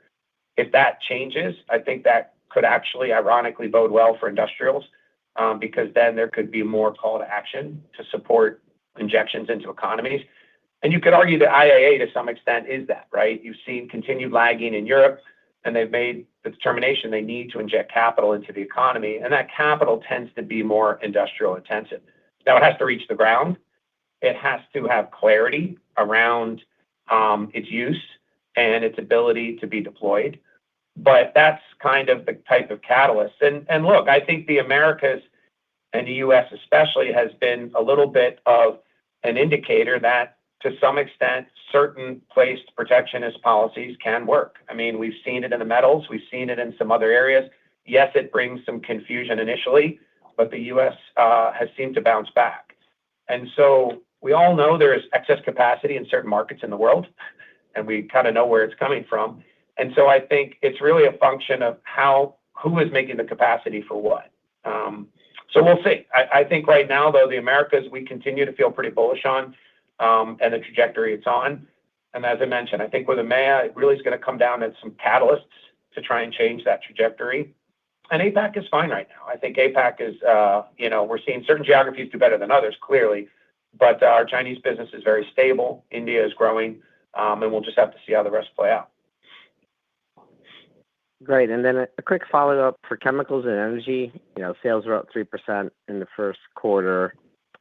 [SPEAKER 3] If that changes, I think that could actually ironically bode well for industrials, because then there could be more call to action to support injections into economies. And you could argue that IAA to some extent is that, right? You've seen continued lagging in Europe, and they've made the determination they need to inject capital into the economy, and that capital tends to be more industrial intensive. Now, it has to reach the ground. It has to have clarity around its use and its ability to be deployed. But that's kind of the type of catalyst. And look, I think the Americas and the U.S. especially has been a little bit of an indicator that to some extent, certain placed protectionist policies can work. I mean, we've seen it in the metals. We've seen it in some other areas. Yes, it brings some confusion initially, but the U.S. has seemed to bounce back. And so we all know there's excess capacity in certain markets in the world, and we kind of know where it's coming from. And so I think it's really a function of who is making the capacity for what. So we'll see. I think right now, though, the Americas, we continue to feel pretty bullish on and the trajectory it's on. And as I mentioned, I think with EMEA, it really is going to come down to some catalysts to try and change that trajectory. And APAC is fine right now. I think APAC is, we're seeing certain geographies do better than others, clearly. But our Chinese business is very stable. India is growing. And we'll just have to see how the rest play out.
[SPEAKER 11] Great. And then a quick follow-up for chemicals and energy. Sales were up 3% in the first quarter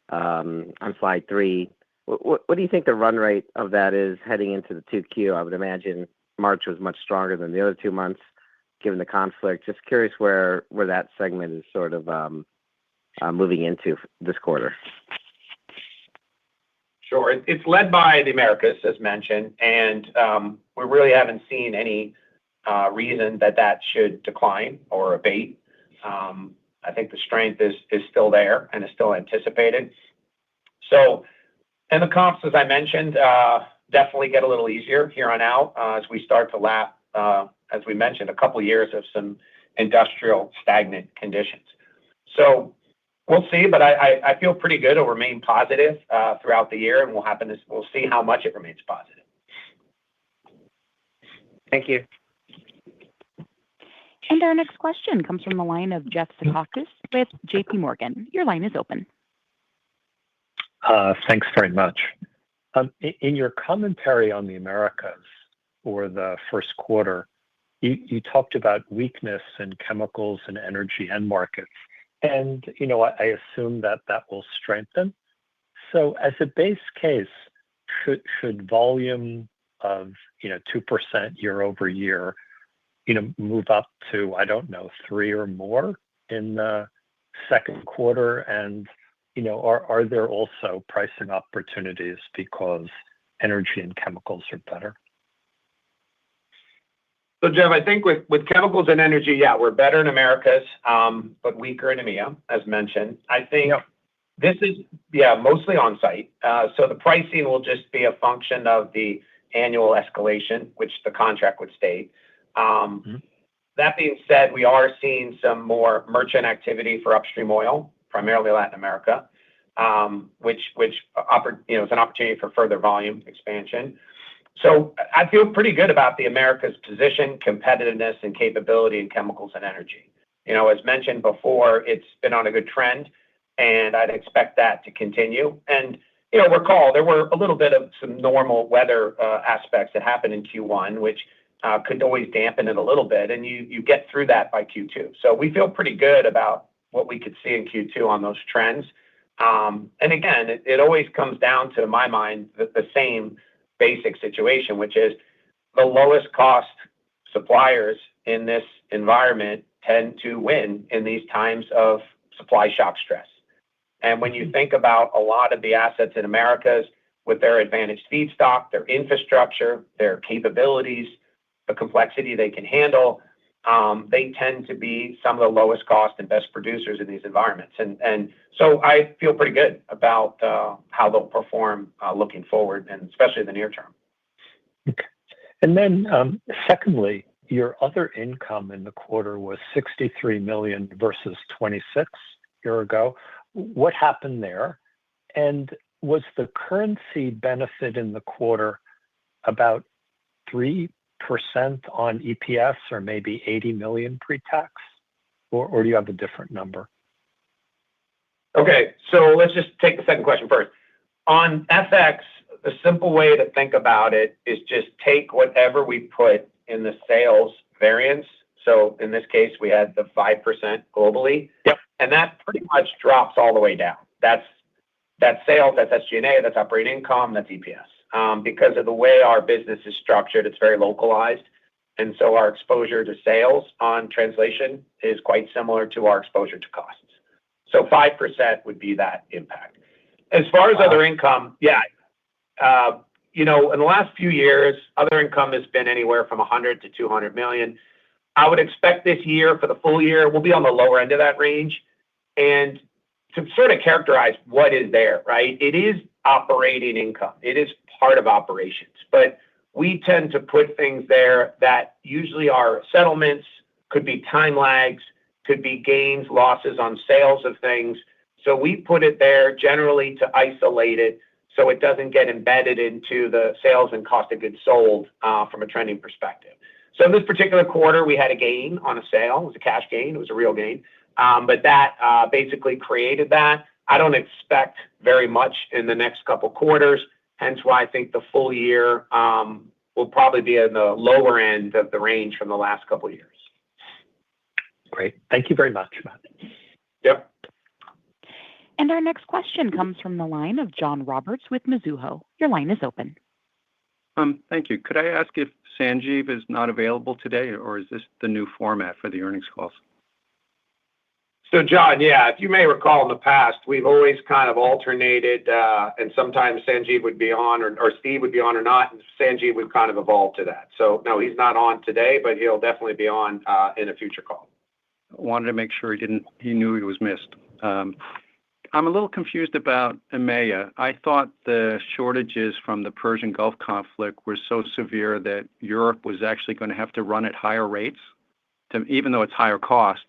[SPEAKER 11] on slide 3. What do you think the run rate of that is heading into the 2Q? I would imagine March was much stronger than the other 2 months, given the conflict. Just curious where that segment is sort of moving into this quarter.
[SPEAKER 3] Sure. It's led by the Americas, as mentioned, and we really haven't seen any reason that should decline or abate. I think the strength is still there and is still anticipated. So, and the comps, as I mentioned, definitely get a little easier here on out as we start to lap, as we mentioned, a couple of years of some industrial stagnant conditions. So we'll see, but I feel pretty good. It'll remain positive throughout the year, and we'll see how much it remains positive.
[SPEAKER 11] Thank you.
[SPEAKER 1] And our next question comes from the line of Jeff Zekauskas with JPMorgan. Your line is open.
[SPEAKER 12] Thanks very much. In your commentary on the Americas for the first quarter, you talked about weakness in chemicals and energy end markets. And, I assume that will strengthen. So as a base case, should volume of, 2% year over year, move up to, I don't know, 3 or more in the second quarter? And, are there also pricing opportunities because energy and chemicals are better?
[SPEAKER 3] So, Jeff, I think with chemicals and energy, yeah, we're better in Americas, but weaker in EMEA, as mentioned. I think this is, mostly on-site. So the pricing will just be a function of the annual escalation, which the contract would state. That being said, we are seeing some more merchant activity for upstream oil, primarily Latin America, which is an opportunity for further volume expansion. So I feel pretty good about the Americas' position, competitiveness, and capability in chemicals and energy. As mentioned before, it's been on a good trend, and I'd expect that to continue. And, recall, there were a little bit of some normal weather aspects that happened in Q1, which could always dampen it a little bit, and you get through that by Q2. So we feel pretty good about what we could see in Q2 on those trends. And again, it always comes down to, in my mind, the same basic situation, which is the lowest cost suppliers in this environment tend to win in these times of supply shock stress. And when you think about a lot of the assets in Americas with their advantaged feedstock, their infrastructure, their capabilities, the complexity they can handle, they tend to be some of the lowest cost and best producers in these environments. And so I feel pretty good about how they'll perform looking forward, and especially in the near term.
[SPEAKER 12] Okay. And then secondly, your other income in the quarter was $63 million versus $26 million a year ago. What happened there? And was the currency benefit in the quarter about 3% on EPS, or maybe $80 million pre-tax? Or do you have a different number?
[SPEAKER 3] Okay, so let's just take the second question first. On FX, the simple way to think about it is just take whatever we put in the sales variance. So in this case, we had the 5% globally.
[SPEAKER 12] Yep.
[SPEAKER 3] And that pretty much drops all the way down. That's sales, that's SG&A, that's operating income, that's EPS. Because of the way our business is structured, it's very localized. And so our exposure to sales on translation is quite similar to our exposure to costs. So 5% would be that impact. As far as other income, in the last few years, other income has been anywhere from $100 to $200 million. I would expect this year, for the full year, we'll be on the lower end of that range. And to sort of characterize what is there, right? It is operating income. It is part of operations. But we tend to put things there that usually are settlements, could be time lags, could be gains, losses on sales of things. So we put it there generally to isolate it so it doesn't get embedded into the sales and cost of goods sold from a trending perspective. So in this particular quarter, we had a gain on a sale. It was a cash gain. It was a real gain. But that basically created that. I don't expect very much in the next couple quarters, hence why I think the full year will probably be in the lower end of the range from the last couple of years.
[SPEAKER 12] Great. Thank you very much, Matt.
[SPEAKER 3] Yep.
[SPEAKER 1] And our next question comes from the line of John Roberts with Mizuho. Your line is open.
[SPEAKER 13] Thank you. Could I ask if Sanjeev is not available today, or is this the new format for the earnings calls?
[SPEAKER 3] So, John, yeah, if you may recall in the past, we've always kind of alternated, and sometimes Sanjeev would be on or Steve would be on or not, and Sanjeev would kind of evolve to that. So, no, he's not on today, but he'll definitely be on in a future call.
[SPEAKER 13] Wanted to make sure he knew he was missed. I'm a little confused about EMEA. I thought the shortages from the Persian Gulf conflict were so severe that Europe was actually going to have to run at higher rates. Even though it's higher cost,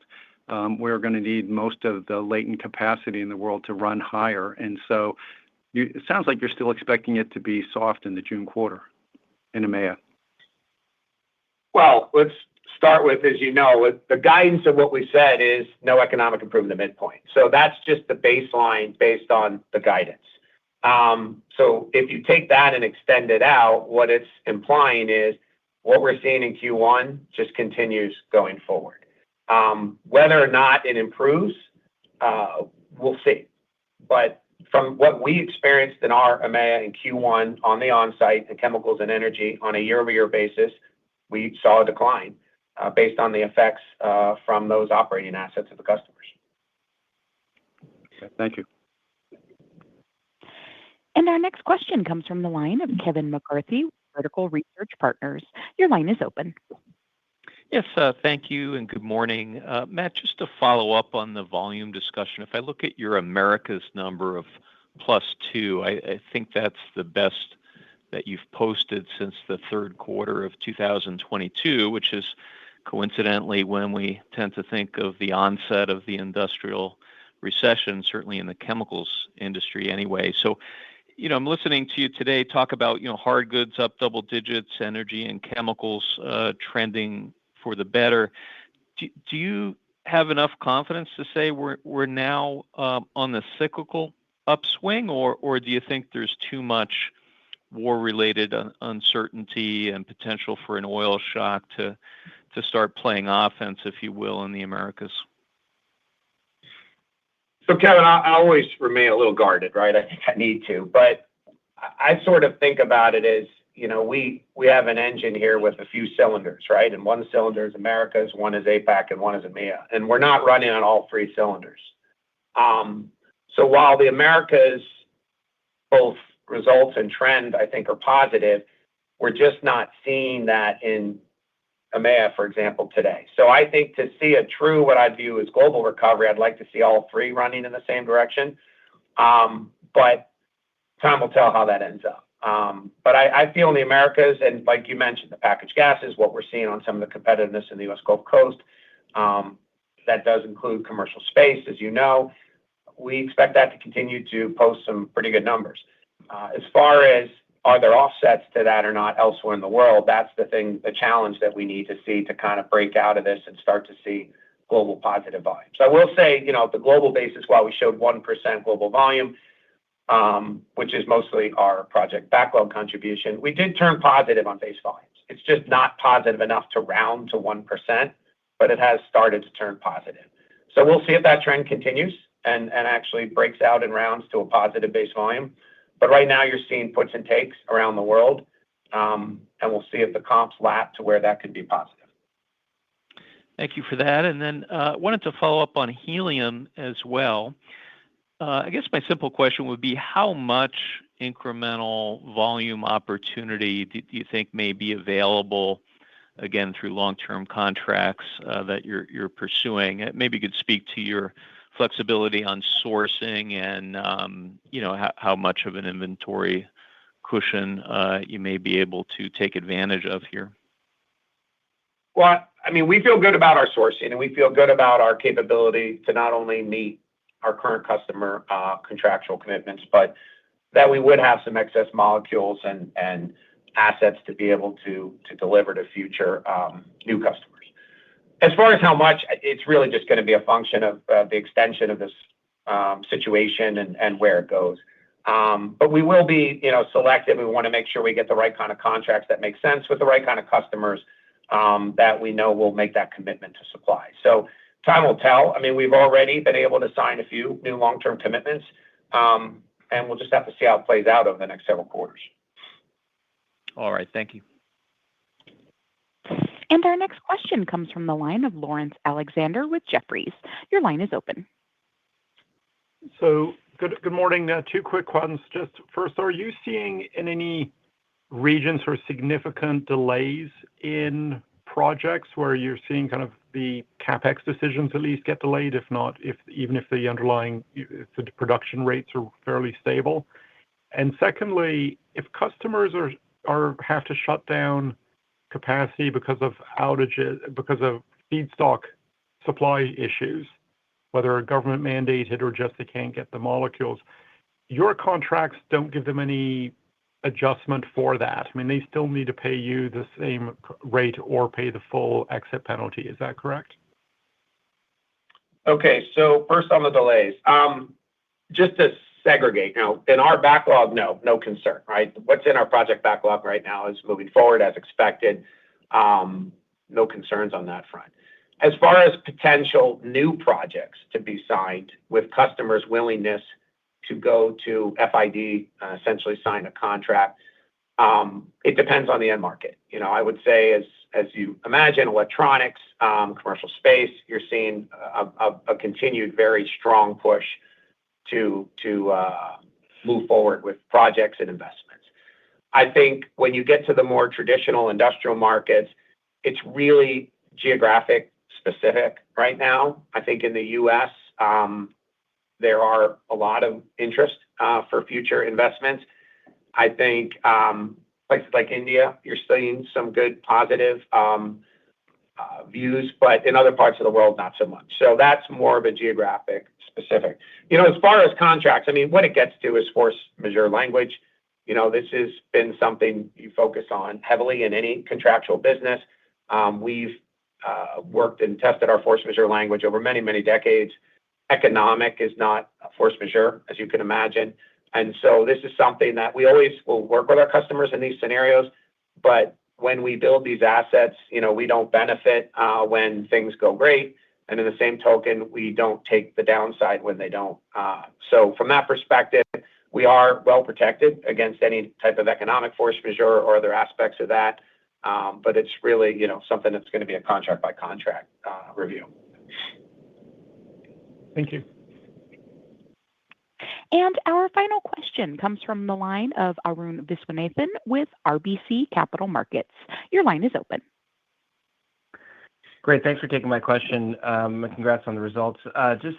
[SPEAKER 13] we're going to need most of the latent capacity in the world to run higher. And so it sounds like you're still expecting it to be soft in the June quarter in EMEA.
[SPEAKER 3] Well, let's start with, as you know, the guidance of what we said is no economic improvement at midpoint. So that's just the baseline based on the guidance. So if you take that and extend it out, what it's implying is what we're seeing in Q1 just continues going forward. Whether or not it improves, we'll see. But from what we experienced in our EMEA in Q1 on the on-site and chemicals and energy on a year-over-year basis, we saw a decline based on the effects from those operating assets of the customers.
[SPEAKER 13] Okay, thank you.
[SPEAKER 1] And our next question comes from the line of Kevin McCarthy, Vertical Research Partners. Your line is open.
[SPEAKER 14] Yes, thank you and good morning. Matt, just to follow up on the volume discussion, if I look at your Americas number of +2, I think that's the best that you've posted since the third quarter of 2022, which is coincidentally when we tend to think of the onset of the industrial recession, certainly in the chemicals industry anyway. So, I'm listening to you today talk about, hard goods up double digits, energy and chemicals trending for the better. Do you have enough confidence to say we're now on the cyclical upswing, or do you think there's too much war-related uncertainty and potential for an oil shock to start playing offense, if you will, in the Americas?
[SPEAKER 3] So, Kevin, I always remain a little guarded, right? I think I need to, but I sort of think about it as, we have an engine here with a few cylinders, right? And one cylinder is Americas, one is APAC, and one is EMEA. And we're not running on all three cylinders. So while the Americas, both results and trend, I think, are positive, we're just not seeing that in EMEA, for example, today. So I think to see a true, what I view as global recovery, I'd like to see all three running in the same direction. But time will tell how that ends up. But I feel in the Americas, and like you mentioned, the packaged gases, what we're seeing on some of the competitiveness in the U.S. Gulf Coast, that does include commercial space, as you know. We expect that to continue to post some pretty good numbers. As far as are there offsets to that or not elsewhere in the world, that's the challenge that we need to see to kind of break out of this and start to see global positive volume. So I will say, at the global basis, while we showed 1% global volume, which is mostly our project backlog contribution, we did turn positive on base volumes. It's just not positive enough to round to 1%, but it has started to turn positive. So we'll see if that trend continues and actually breaks out and rounds to a positive base volume. But right now you're seeing puts and takes around the world, and we'll see if the comps lap to where that could be positive.
[SPEAKER 14] Thank you for that. And then I wanted to follow up on helium as well. I guess my simple question would be, how much incremental volume opportunity do you think may be available, again, through long-term contracts that you're pursuing? Maybe you could speak to your flexibility on sourcing and how much of an inventory cushion you may be able to take advantage of here.
[SPEAKER 3] Well, I mean, we feel good about our sourcing, and we feel good about our capability to not only meet our current customer contractual commitments, but that we would have some excess molecules and assets to be able to deliver to future new customers. As far as how much, it's really just going to be a function of the extension of this situation and where it goes. But we will be, selective. We want to make sure we get the right kind of contracts that make sense with the right kind of customers that we know will make that commitment to supply. So time will tell. I mean, we've already been able to sign a few new long-term commitments, and we'll just have to see how it plays out over the next several quarters.
[SPEAKER 14] All right. Thank you.
[SPEAKER 1] And our next question comes from the line of Lawrence Alexander with Jefferies. Your line is open.
[SPEAKER 15] So good morning. Two quick ones. Just first, are you seeing in any regions or significant delays in projects where you're seeing kind of the CapEx decisions at least get delayed, if not, even if the underlying production rates are fairly stable? And secondly, if customers have to shut down capacity because of outages, because of feedstock supply issues, whether government mandated or just they can't get the molecules, your contracts don't give them any adjustment for that. I mean, they still need to pay you the same rate or pay the full exit penalty. Is that correct?
[SPEAKER 3] Okay, so first on the delays, just to segregate, in our backlog, no concern, right? What's in our project backlog right now is moving forward as expected. No concerns on that front. As far as potential new projects to be signed with customers' willingness to go to FID, essentially sign a contract, it depends on the end market. I would say, as you imagine, electronics, commercial space, you're seeing a continued very strong push to move forward with projects and investments. I think when you get to the more traditional industrial markets, it's really geographic specific right now. I think in the U.S., there are a lot of interest for future investments. I think places like India, you're seeing some good positive views, but in other parts of the world, not so much. So that's more of a geographic specific. As far as contracts, I mean, what it gets to is force majeure language. This has been something you focus on heavily in any contractual business. We've worked and tested our force majeure language over many, many decades. Economic is not a force majeure, as you can imagine. And so this is something that we always will work with our customers in these scenarios. But when we build these assets, we don't benefit when things go great. And in the same token, we don't take the downside when they don't. So from that perspective, we are well protected against any type of economic force majeure or other aspects of that. But it's really, something that's going to be a contract by contract review.
[SPEAKER 15] Thank you.
[SPEAKER 1] And our final question comes from the line of Arun Viswanathan with RBC Capital Markets. Your line is open.
[SPEAKER 16] Great. Thanks for taking my question. Congrats on the results. Just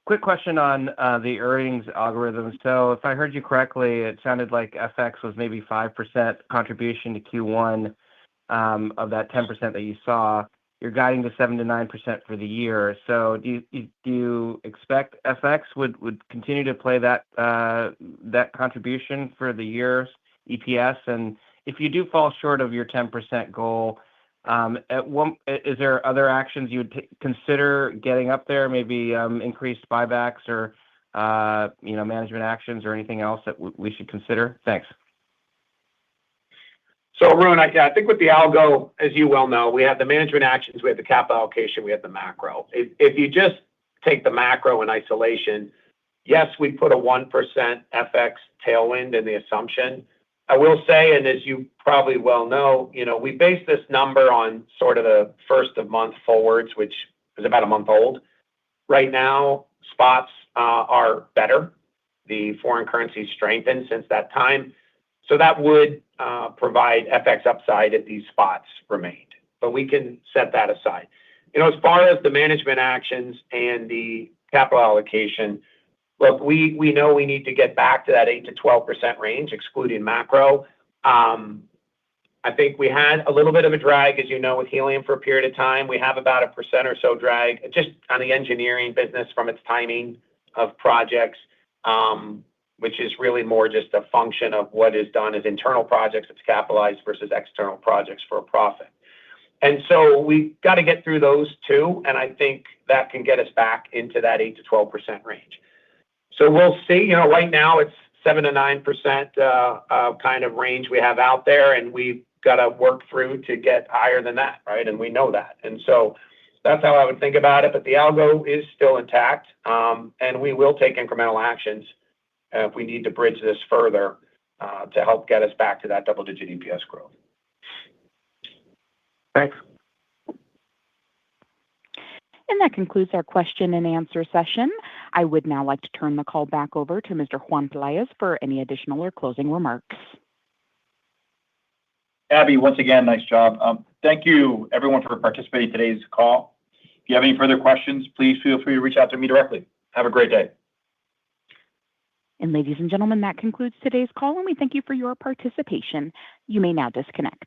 [SPEAKER 16] quick question on the earnings algorithm. So if I heard you correctly, it sounded like FX was maybe 5% contribution to Q1 of that 10% that you saw. You're guiding to 7%-9% for the year. So do you expect FX would continue to play that contribution for the year's EPS? And if you do fall short of your 10% goal, is there other actions you would consider getting up there, maybe increased buybacks or management actions or anything else that we should consider? Thanks.
[SPEAKER 3] So, Arun, I think with the algo, as you well know, we have the management actions, we have the capital allocation, we have the macro. If you just take the macro in isolation, yes, we put a 1% FX tailwind in the assumption. I will say, and as you probably well know, we base this number on sort of the first of month forwards, which is about a month old. Right now, spots are better. The foreign currency strengthened since that time. So that would provide FX upside if these spots remained. But we can set that aside. As far as the management actions and the capital allocation, look, we know we need to get back to that 8%-12% range, excluding macro. I think we had a little bit of a drag, as you know, with helium for a period of time. We have about 1% or so drag just on the engineering business from its timing of projects, which is really more just a function of what is done as internal projects that's capitalized versus external projects for a profit. We got to get through those two, and I think that can get us back into that 8%-12% range. We'll see. Right now it's 7%-9% kind of range we have out there, and we've got to work through to get higher than that, right? We know that. That's how I would think about it. The algo is still intact, and we will take incremental actions if we need to bridge this further to help get us back to that double-digit EPS growth.
[SPEAKER 11] Thanks.
[SPEAKER 1] That concludes our question and answer session. I would now like to turn the call back over to Mr. Juan Peláez for any additional or closing remarks.
[SPEAKER 2] Abby, once again, nice job. Thank you everyone for participating in today's call. If you have any further questions, please feel free to reach out to me directly. Have a great day.
[SPEAKER 1] Ladies and gentlemen, that concludes today's call, and we thank you for your participation. You may now disconnect.